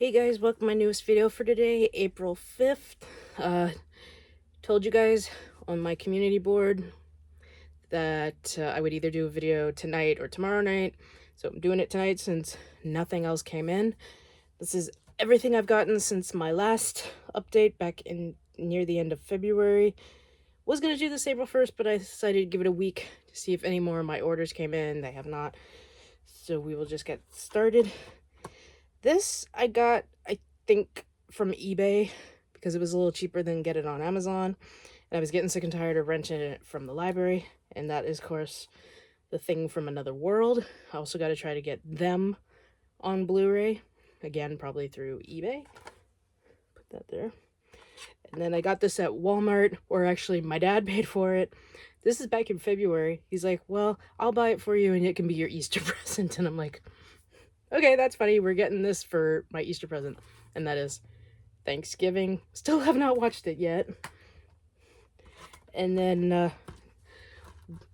Hey guys, welcome to my newest video for today, April 5th. Told you guys on my community board that I would either do a video tonight or tomorrow night. So I'm doing it tonight since nothing else came in. This is everything I've gotten since my last update back in near the end of February. Was going to do this April 1st, but I decided to give it a week to see if any more of my orders came in. They have not. So we will just get started. This I got, I think, from eBay because it was a little cheaper than get it on Amazon. And I was getting sick and tired of renting it from the library. And that is, of course, The Thing from Another World. I also got to try to get them on Blu-ray. Again, probably through eBay. Put that there. And then I got this at Walmart, or actually my dad paid for it. This is back in February. He's like, well, I'll buy it for you and it can be your Easter present. And I'm like, okay, that's funny. We're getting this for my Easter present. And that is Thanksgiving. Still have not watched it yet. And then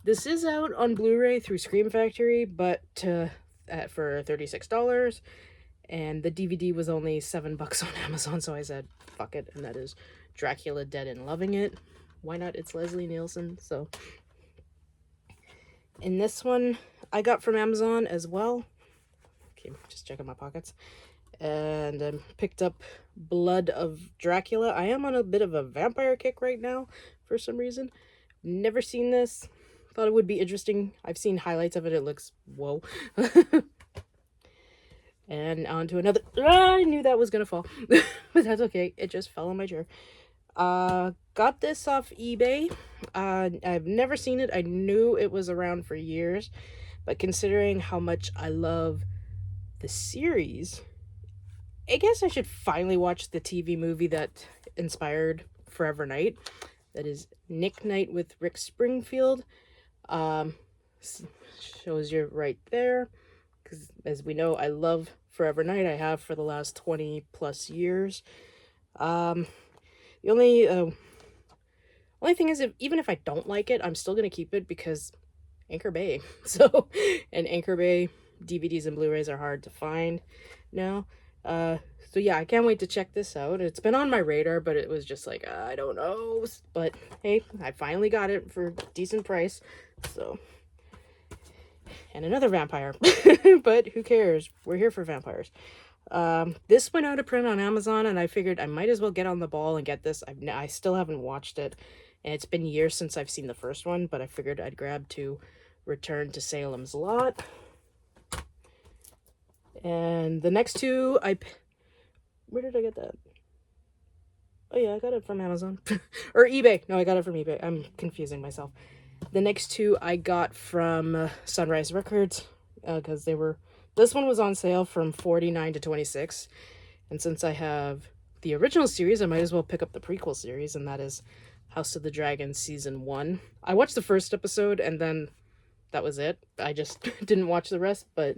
this is out on Blu-ray through Scream Factory, but for $36. And the DVD was only $7 on Amazon, so I said, fuck it. And that is Dracula Dead and Loving It. Why not? It's Leslie Nielsen, so. And this one I got from Amazon as well. Okay, just checking my pockets. And picked up Blood of Dracula. I am on a bit of a vampire kick right now for some reason. Never seen this. Thought it would be interesting. I've seen highlights of it. It looks, whoa. And on to another. I knew that was gonna fall. But that's okay. It just fell on my chair. Got this off eBay. I've never seen it. I knew it was around for years. But considering how much I love the series, I guess I should finally watch the TV movie that inspired Forever Knight. That is Nick Knight with Rick Springfield. Shows you right there. Because as we know, I love Forever Knight. I have for the last 20 plus years. The only thing is, even if I don't like it, I'm still going to keep it because Anchor Bay. So, and Anchor Bay DVDs and Blu-rays are hard to find now. So yeah, I can't wait to check this out. It's been on my radar, but it was just like, I don't know. But hey, I finally got it for a decent price. So, and another vampire. But who cares? We're here for vampires. This went out of print on Amazon, and I figured I might as well get on the ball and get this. I still haven't watched it, and it's been years since I've seen the first one, but I figured I'd grab to Return to Salem's Lot. And the next two, where did I get that? Oh yeah, I got it from Amazon. Or eBay. No, I got it from eBay. I'm confusing myself. The next two I got from Sunrise Records, because this one was on sale from $49 to $26. And since I have the original series, I might as well pick up the prequel series, and that is House of the Dragon Season 1. I watched the first episode, and then that was it. I just didn't watch the rest, but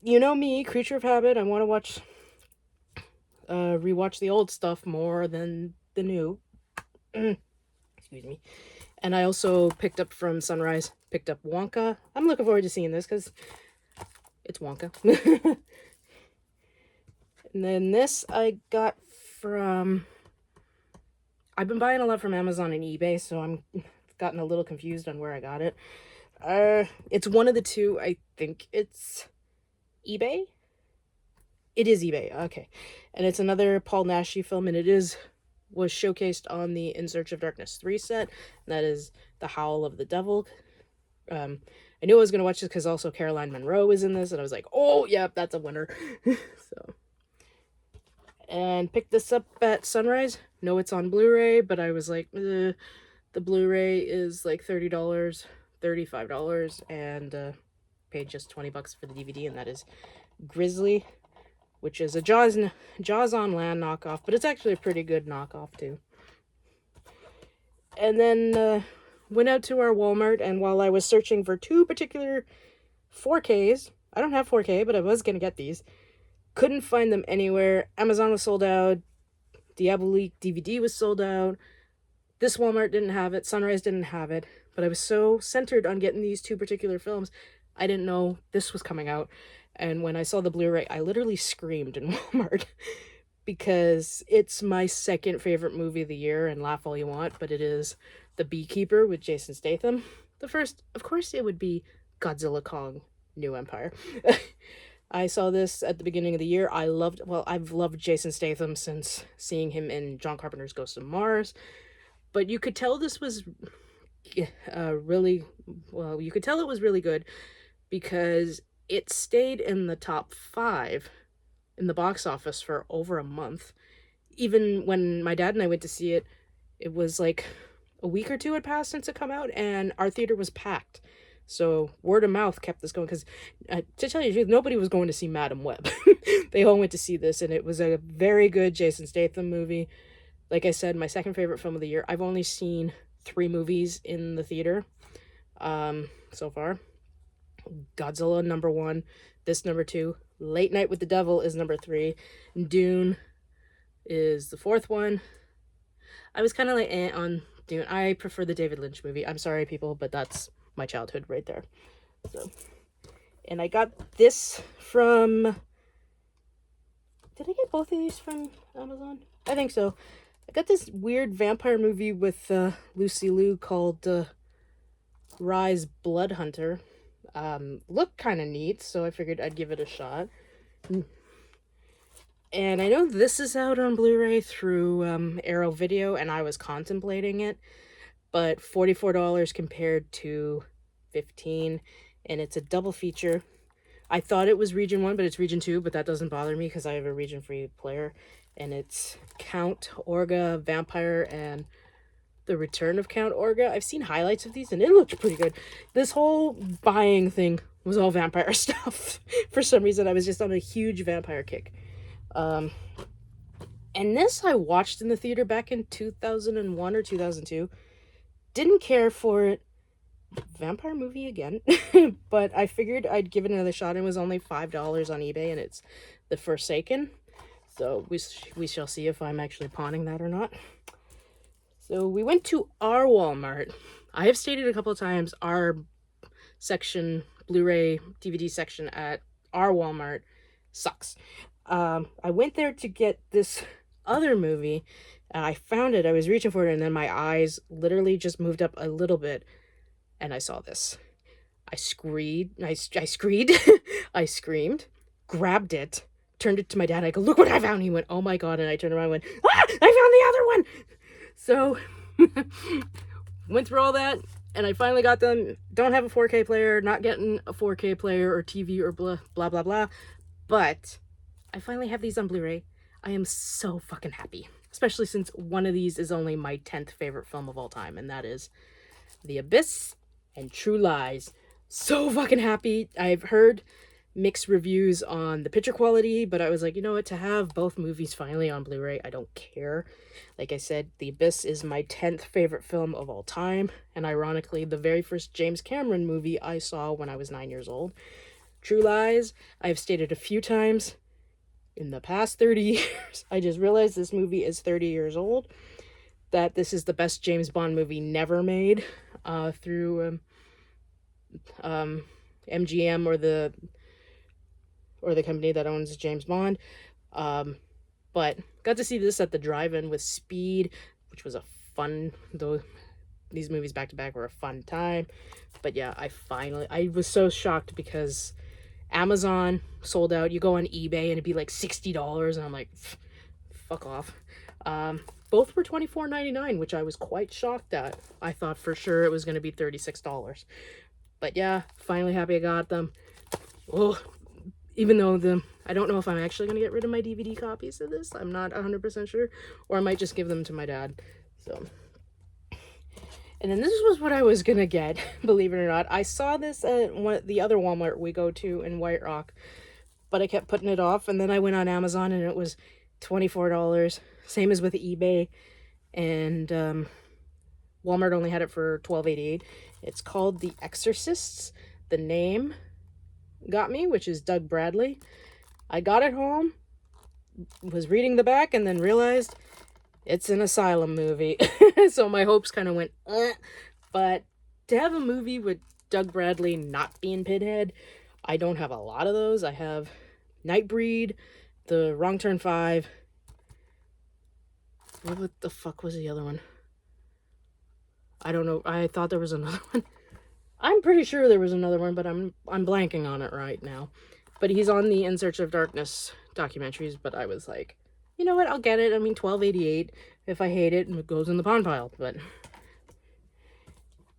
you know me, creature of habit. I want to rewatch the old stuff more than the new. Excuse me. And I also picked up from Sunrise, picked up Wonka. I'm looking forward to seeing this because it's Wonka. And then this I got from, I've been buying a lot from Amazon and eBay, so I'm gotten a little confused on where I got it. It's one of the two. I think it's eBay. It is eBay. Okay. And it's another Paul Naschy film, and it was showcased on the In Search of Darkness 3 set. And that is The Howl of the Devil. I knew I was going to watch this because also Caroline Munro is in this, and I was like, oh, yeah, that's a winner. So, and picked this up at Sunrise. No, it's on Blu-ray, but I was like, the Blu-ray is like $30, $35, and paid just $20 for the DVD, and that is Grizzly, which is a Jaws on Land knockoff, but it's actually a pretty good knockoff too. And then went out to our Walmart, and while I was searching for two particular 4Ks, I don't have 4K, but I was going to get these, couldn't find them anywhere. Amazon was sold out. Diabolique DVD was sold out. This Walmart didn't have it. Sunrise didn't have it. But I was so centered on getting these two particular films, I didn't know this was coming out. And when I saw the Blu-ray, I literally screamed in Walmart because it's my second favorite movie of the year, and laugh all you want, but it is The Beekeeper with Jason Statham. The first, of course, it would be Godzilla Kong New Empire. I saw this at the beginning of the year. I've loved Jason Statham since seeing him in John Carpenter's Ghost of Mars. But you could tell this was you could tell it was really good because it stayed in the top 5 in the box office for over a month. Even when my dad and I went to see it, it was like a week or two had passed since it come out, and our theater was packed. So word of mouth kept this going because, to tell you the truth, nobody was going to see Madam Web. They all went to see this, and it was a very good Jason Statham movie. Like I said, my second favorite film of the year. I've only seen 3 movies in the theater so far. Godzilla, number 1. This, number 2. Late Night with the Devil is number 3. Dune is the 4th one. I was kind of like on Dune. I prefer the David Lynch movie. I'm sorry, people, but that's my childhood right there. So, and I got this from... Did I get both of these from Amazon? I think so. I got this weird vampire movie with Lucy Liu called Rise Blood Hunter. Looked kind of neat, so I figured I'd give it a shot. And I know this is out on Blu-ray through Arrow Video, and I was contemplating it, but $44 compared to $15, and it's a double feature. I thought it was Region 1, but it's Region 2, but that doesn't bother me because I have a Region Free player, and it's Count Orga Vampire and The Return of Count Orga. I've seen highlights of these, and it looked pretty good. This whole buying thing was all vampire stuff. For some reason, I was just on a huge vampire kick. And this I watched in the theater back in 2001 or 2002. Didn't care for it. Vampire movie again. But I figured I'd give it another shot. It was only $5 on eBay, and it's The Forsaken. So we shall see if I'm actually pawning that or not. So we went to our Walmart. I have stated a couple of times our section, Blu-ray DVD section at our Walmart sucks. I went there to get this other movie, and I found it. I was reaching for it, and then my eyes literally just moved up a little bit, and I saw this. I screamed, grabbed it, turned it to my dad. I go, look what I found. He went, oh my God. And I turned around and went, I found the other one. So went through all that, and I finally got them. Don't have a 4K player, not getting a 4K player or TV or blah, blah, blah, blah. But I finally have these on Blu-ray. I am so fucking happy, especially since one of these is only my 10th favorite film of all time, and that is The Abyss and True Lies. So fucking happy. I've heard mixed reviews on the picture quality, but I was like, you know what, to have both movies finally on Blu-ray, I don't care. Like I said, The Abyss is my 10th favorite film of all time, and ironically, the very first James Cameron movie I saw when I was 9 years old. True Lies, I've stated a few times in the past 30 years, I just realized this movie is 30 years old, that this is the best James Bond movie never made, through MGM or the company that owns James Bond. But got to see this at the drive-in with Speed, which was a fun, though these movies back to back were a fun time. But yeah, I was so shocked because Amazon sold out. You go on eBay and it'd be like $60, and I'm like, fuck off. Both were $24.99, which I was quite shocked at. I thought for sure it was going to be $36. But yeah, finally happy I got them. Oh, even though I don't know if I'm actually going to get rid of my DVD copies of this. I'm not 100% sure. Or I might just give them to my dad. So, and then this was what I was going to get, believe it or not. I saw this at the other Walmart we go to in White Rock, but I kept putting it off. And then I went on Amazon and it was $24. Same as with eBay. And Walmart only had it for $12.88. It's called The Exorcists. The name got me, which is Doug Bradley. I got it home, was reading the back, and then realized it's an asylum movie. So my hopes kind of went, But to have a movie with Doug Bradley not being Pinhead, I don't have a lot of those. I have Nightbreed, the Wrong Turn 5. What the fuck was the other one? I don't know. I thought there was another one. I'm pretty sure there was another one, but I'm blanking on it right now. But he's on the In Search of Darkness documentaries, but I was like, you know what, I'll get it. I mean, $12.88. If I hate it, it goes in the pawn pile. But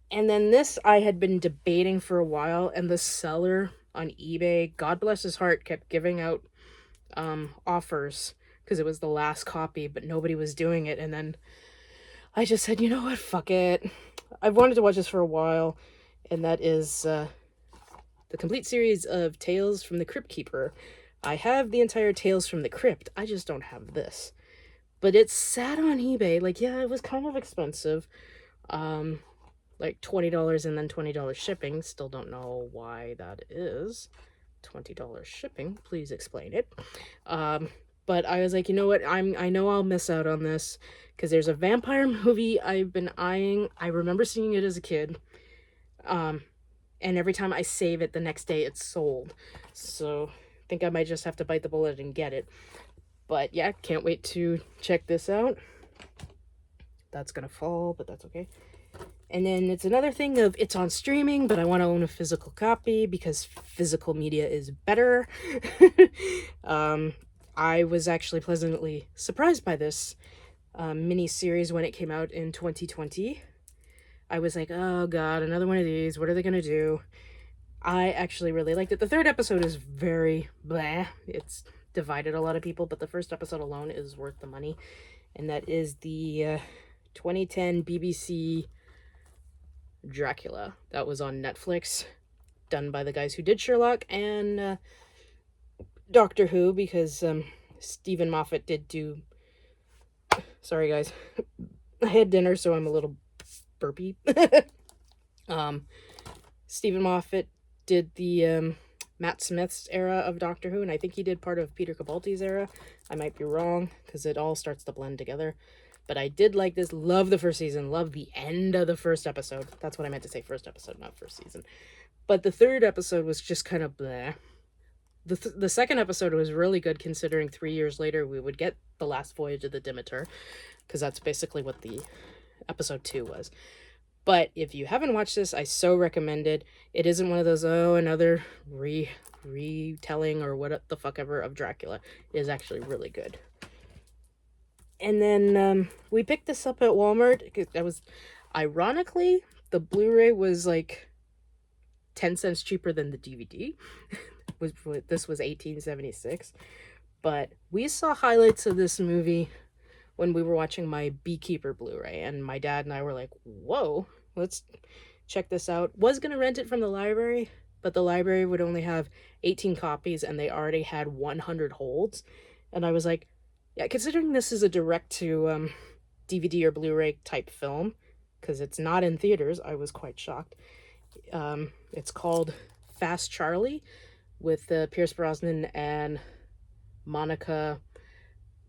and then this I had been debating for a while, and the seller on eBay, God bless his heart, kept giving out offers because it was the last copy, but nobody was doing it. And then I just said, you know what, fuck it. I've wanted to watch this for a while, and that is the complete series of Tales from the Crypt Keeper. I have the entire Tales from the Crypt. I just don't have this. But it's sat on eBay. Like, yeah, it was kind of expensive. Like $20 and then $20 shipping. Still don't know why that is. $20 shipping. Please explain it. But I was like, you know what? I know I'll miss out on this because there's a vampire movie I've been eyeing. I remember seeing it as a kid. And every time I save it, the next day it's sold. So I think I might just have to bite the bullet and get it. But yeah, can't wait to check this out. That's gonna fall, but that's okay. And then it's another thing of it's on streaming, but I want to own a physical copy because physical media is better. I was actually pleasantly surprised by this mini-series when it came out in 2020. I was like, oh god, another one of these. What are they going to do? I actually really liked it. The third episode is very bleh. It's divided a lot of people, but the first episode alone is worth the money. And that is the 2010 BBC Dracula. That was on Netflix, done by the guys who did Sherlock and Doctor Who, because Stephen Moffat did do... Sorry, guys. I had dinner, so I'm a little burpy. Stephen Moffat did the Matt Smith's era of Doctor Who, and I think he did part of Peter Capaldi's era. I might be wrong, because it all starts to blend together. But I did like this. Love the first season. Love the end of the first episode. That's what I meant to say. First episode, not first season. But the third episode was just kind of bleh. The second episode was really good, considering 3 years later we would get The Last Voyage of the Demeter. Because that's basically what the episode 2 was. But if you haven't watched this, I so recommend it. It isn't one of those, oh, another retelling or what the fuck ever of Dracula. It is actually really good. And then we picked this up at Walmart. That was, ironically, the Blu-ray was like 10 cents cheaper than the DVD. This was $18.76. But we saw highlights of this movie when we were watching my Beekeeper Blu-ray. And my dad and I were like, whoa, let's check this out. Was going to rent it from the library, but the library would only have 18 copies and they already had 100 holds. And I was like, yeah, considering this is a direct-to DVD or Blu-ray type film, because it's not in theaters, I was quite shocked. It's called Fast Charlie, with Pierce Brosnan and Monica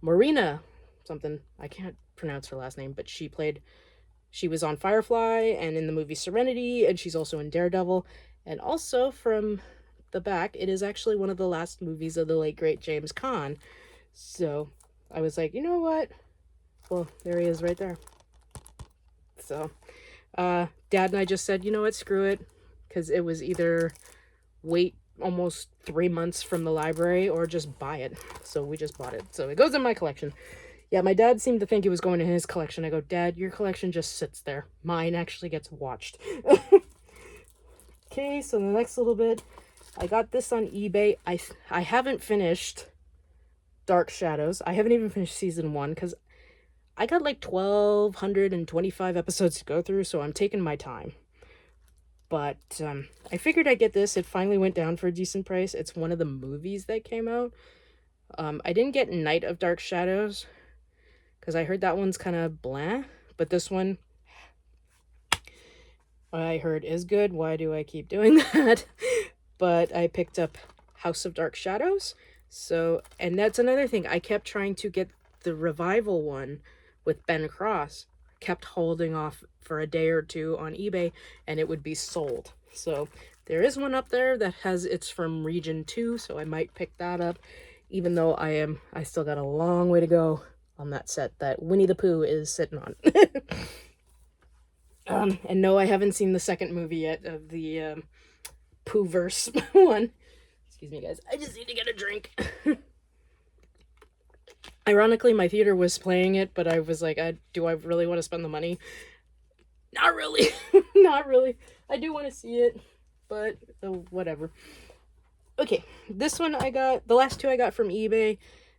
Marina something. I can't pronounce her last name, but she was on Firefly and in the movie Serenity, and she's also in Daredevil. And also, from the back, it is actually one of the last movies of the late, great James Caan. So I was like, you know what? Well, there he is right there. So, Dad and I just said, you know what, screw it. Because it was either wait almost 3 months from the library or just buy it. So we just bought it. So it goes in my collection. Yeah, my dad seemed to think it was going in his collection. I go, Dad, your collection just sits there. Mine actually gets watched. Okay, so the next little bit, I got this on eBay. I haven't finished Dark Shadows. I haven't even finished season 1 because I got like 1,225 episodes to go through, so I'm taking my time. But I figured I'd get this. It finally went down for a decent price. It's one of the movies that came out. I didn't get Night of Dark Shadows because I heard that one's kind of blah. But this one, I heard is good. Why do I keep doing that? But I picked up House of Dark Shadows. So, and that's another thing. I kept trying to get the revival one with Ben Cross. Kept holding off for a day or two on eBay, and it would be sold. So There is one up there that it's from Region 2, so I might pick that up, even though I still got a long way to go on that set that Winnie the Pooh is sitting on. And no, I haven't seen the second movie yet of the Pooh-verse one. Excuse me, guys. I just need to get a drink. Ironically, my theater was playing it, but I was like, do I really want to spend the money? Not really. Not really. I do want to see it, but whatever. Okay, this one I got, the last two I got from eBay.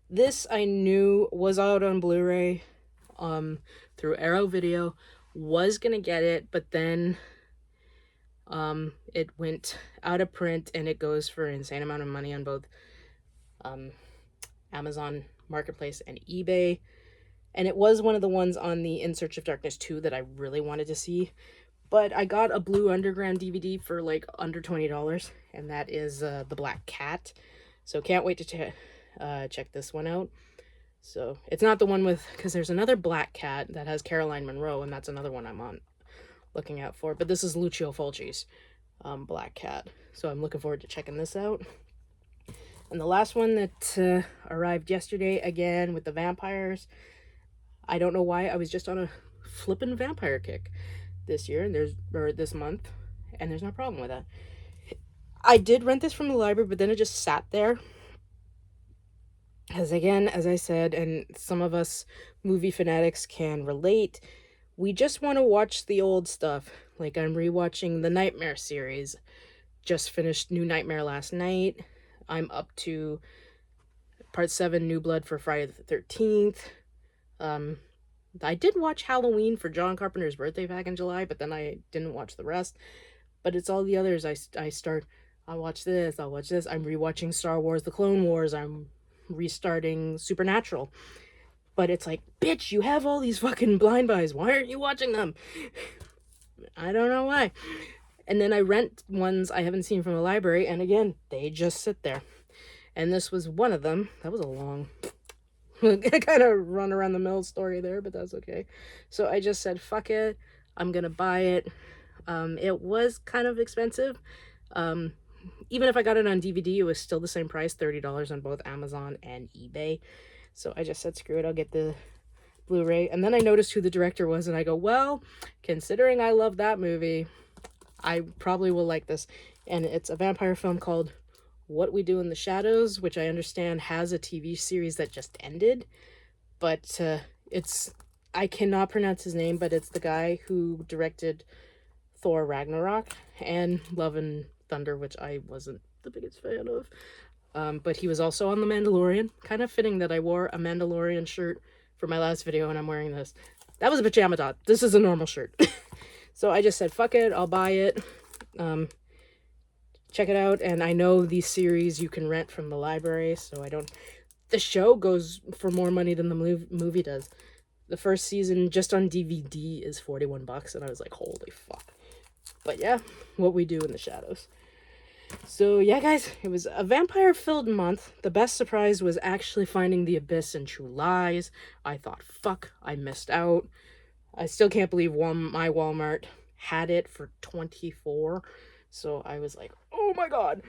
This I knew was out on Blu-ray through Arrow Video. Was gonna get it, but then it went out of print, and it goes for an insane amount of money on both Amazon Marketplace and eBay. And it was one of the ones on the In Search of Darkness 2 that I really wanted to see. But I got a Blue Underground DVD for like under $20, and that is The Black Cat. So can't wait to check this one out. So it's not the one with, because there's another Black Cat that has Caroline Munro, and that's another one I'm looking out for. But this is Lucio Fulci's Black Cat. So I'm looking forward to checking this out. And the last one that arrived yesterday, again with the vampires. I don't know why, I was just on a flippin' vampire kick this year, and this month, and there's no problem with that. I did rent this from the library, but then it just sat there. Because again, as I said, and some of us movie fanatics can relate, we just want to watch the old stuff. Like, I'm rewatching the Nightmare series. Just finished New Nightmare last night. I'm up to Part 7, New Blood for Friday the 13th. I did watch Halloween for John Carpenter's birthday back in July, but then I didn't watch the rest. But it's all the others. I'll watch this, I'll watch this. I'm rewatching Star Wars The Clone Wars. I'm restarting Supernatural. But it's like, bitch, you have all these fucking blind buys. Why aren't you watching them? I don't know why. And then I rent ones I haven't seen from the library, and again, they just sit there. And this was one of them. That was a long, kind of run around the mill story there, but that's okay. So I just said, fuck it. I'm gonna buy it. It was kind of expensive. Even if I got it on DVD, it was still the same price, $30 on both Amazon and eBay. So I just said, screw it, I'll get the Blu-ray. And then I noticed who the director was, and I go, well, considering I love that movie, I probably will like this. And it's a vampire film called What We Do in the Shadows, which I understand has a TV series that just ended. But I cannot pronounce his name, but it's the guy who directed Thor Ragnarok and Love and Thunder, which I wasn't the biggest fan of. But he was also on The Mandalorian. Kind of fitting that I wore a Mandalorian shirt for my last video, and I'm wearing this. That was a pajama top. This is a normal shirt. So I just said, fuck it, I'll buy it. Check it out. And I know these series you can rent from the library, so the show goes for more money than the movie does. The first season just on DVD is $41, and I was like, holy fuck. But yeah, What We Do in the Shadows. So yeah, guys, it was a vampire-filled month. The best surprise was actually finding The Abyss and True Lies. I thought, fuck, I missed out. I still can't believe my Walmart had it for $24. So I was like, oh my god.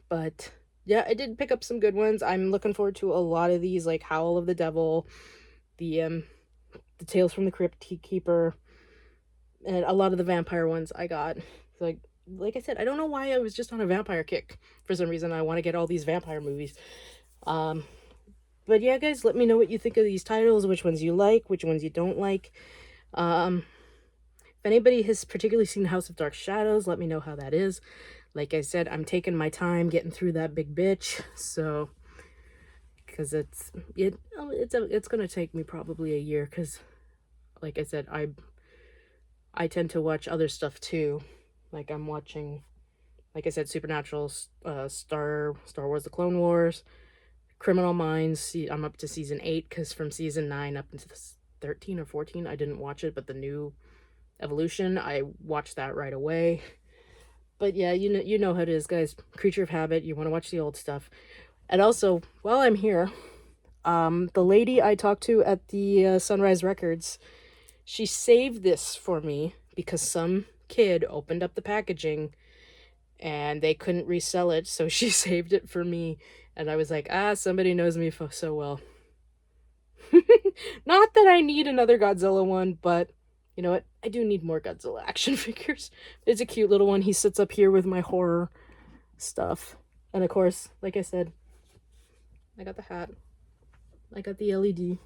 But yeah, I did pick up some good ones. I'm looking forward to a lot of these, like Howl of the Devil, the Tales from the Crypt Keeper, and a lot of the vampire ones I got. Like I said, I don't know why I was just on a vampire kick. For some reason, I want to get all these vampire movies. But yeah, guys, let me know what you think of these titles, which ones you like, which ones you don't like. If anybody has particularly seen House of Dark Shadows, let me know how that is. Like I said, I'm taking my time getting through that big bitch, so because it's gonna take me probably a year, because like I said, I tend to watch other stuff too. Like I'm watching, like I said, Supernatural, Star Wars The Clone Wars, Criminal Minds. I'm up to season 8, because from season 9 up into 13 or 14 I didn't watch it, but the new Evolution, I watched that right away. But yeah, you know how it is, guys. Creature of habit. You want to watch the old stuff. And also, while I'm here, the lady I talked to at the Sunrise Records, she saved this for me because some kid opened up the packaging and they couldn't resell it, so she saved it for me. And I was like, somebody knows me so well. Not that I need another Godzilla one, but you know what? I do need more Godzilla action figures. It's a cute little one. He sits up here with my horror stuff. And of course, like I said, I got the hat. I got the LED.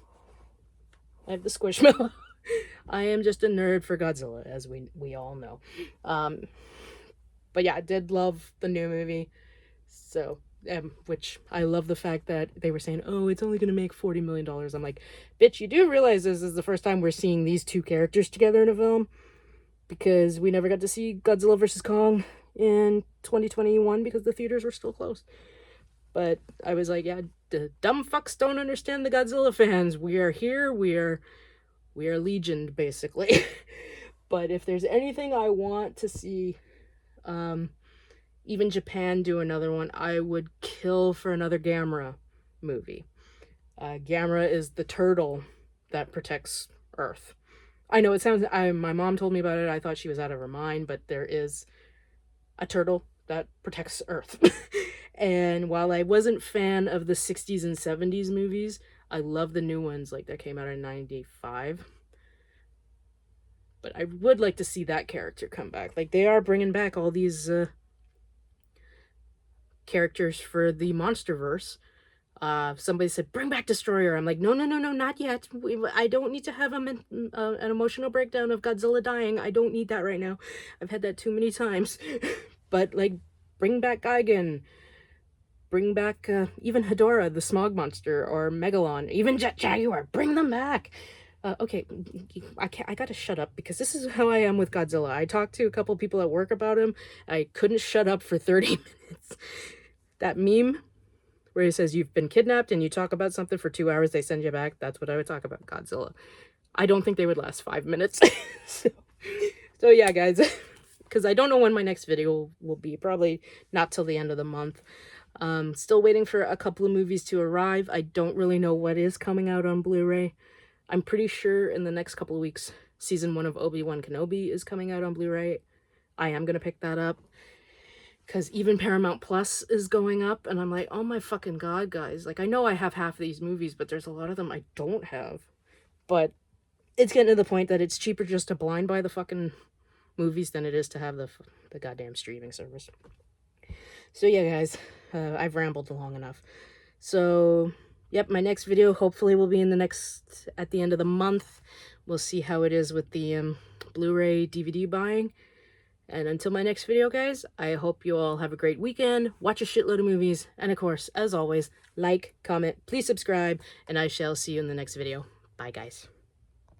I have the Squishmallow. I am just a nerd for Godzilla, as we all know. But yeah, I did love the new movie. So, which I love the fact that they were saying, oh, it's only going to make $40 million. I'm like, bitch, you do realize this is the first time we're seeing these two characters together in a film? Because we never got to see Godzilla vs. Kong in 2021 because the theaters were still closed. But I was like, yeah, the dumb fucks don't understand the Godzilla fans. We are here. We are legioned, basically. But if there's anything I want to see, even Japan do another one, I would kill for another Gamera movie. Gamera is the turtle that protects Earth. I know it sounds, my mom told me about it, I thought she was out of her mind, but there is a turtle that protects Earth. And while I wasn't fan of the 60s and 70s movies, I love the new ones, like that came out in 95. But I would like to see that character come back. Like, they are bringing back all these characters for the Monsterverse. Somebody said, bring back Destroyer. I'm like, no, not yet. I don't need to have an emotional breakdown of Godzilla dying. I don't need that right now. I've had that too many times. But, like, bring back Gigan. Bring back even Hedorah, the smog monster, or Megalon, even Jet Jaguar. Bring them back. Okay, I gotta shut up because this is how I am with Godzilla. I talked to a couple people at work about him. I couldn't shut up for 30 minutes. That meme where he says you've been kidnapped and you talk about something for 2 hours, they send you back. That's what I would talk about Godzilla. I don't think they would last 5 minutes. so yeah, guys, because I don't know when my next video will be. Probably not till the end of the month. Still waiting for a couple of movies to arrive. I don't really know what is coming out on Blu-ray. I'm pretty sure in the next couple of weeks, season 1 of Obi-Wan Kenobi is coming out on Blu-ray. I am going to pick that up. Because even Paramount Plus is going up. And I'm like, oh my fucking god, guys. Like, I know I have half of these movies, but there's a lot of them I don't have. But it's getting to the point that it's cheaper just to blind buy the fucking movies than it is to have the goddamn streaming service. So yeah, guys. I've rambled long enough. So, yep, my next video hopefully will be at the end of the month. We'll see how it is with the Blu-ray DVD buying. And until my next video, guys, I hope you all have a great weekend, watch a shitload of movies, and of course, as always, like, comment, please subscribe, and I shall see you in the next video. Bye, guys.